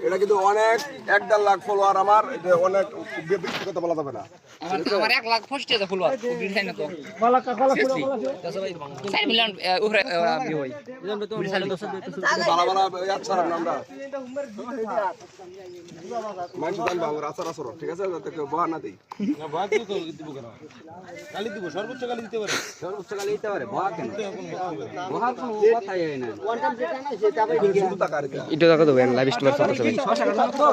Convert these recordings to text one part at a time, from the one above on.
এটা কিন্তু অনেক 1.5 লাখ ফলোয়ার আমার অনেক কথা বলা যাবে না আমার 1 লাখ ফস্টে যা ফলোয়ার বিড়াই না তো 4 মিলিয়ন উপরে ভিউ হয় বালা বালা আচ্ছা আমরা মানুষ জানবা আমরা আচার আচর ঠিক আছে যাতে কেউ বহা না দেই না বহা দিব কেন গালি দিব সর্বোচ্চ গালি দিতে পারে বহা কেন বহা কোনো কথাই হয় না শুধু টাকা আর কি এটা টাকা দেবেন লাইভ স্ট্রিমার চলতেছে ভাই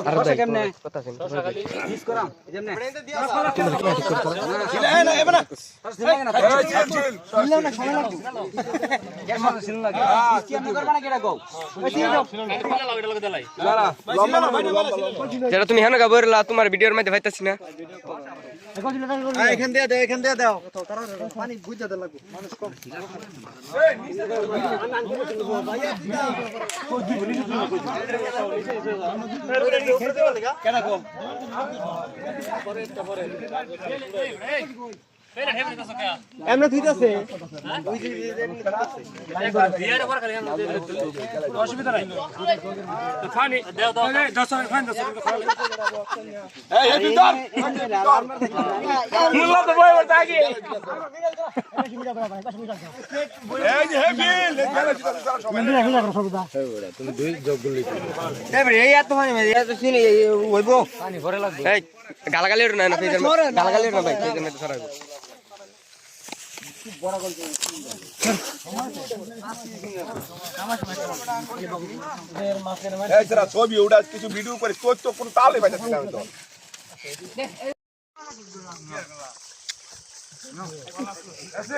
আর দেখ কেমনে কথা আছে মিস করাম এজন্য না এবার না যেটা তুমি হেন গাবরলা তোমার ভিডিওর মধ্যে ভাইতাছি না এখান দিয়ে দাও তারা পানি বুঝা দে লাগবে মানুষ কম কেনা কম এমন থিতাছে ওই যে বিয়ার উপর খালি অসুবিধা নাই পানি দাও দাও 10 ফাইন 10 এই বিদার মুল্লা তো বই বলতা আগে এই যে হেবিল তুমি দুই জগগুল লিখো এবারে এই এত পানি এত চিনি হইবো পানি ভরে লাগবে এই গালাগালি না না ফেজার গালাগালি না ভাই ফেজার মধ্যে ছড়াইবো এই যারা ছবি ওটা কিছু ভিডিও করে তোর তো কোনো তালে পাইতাছি না আমি তো এসে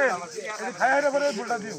খায়ারে পরে ফুলটা দিও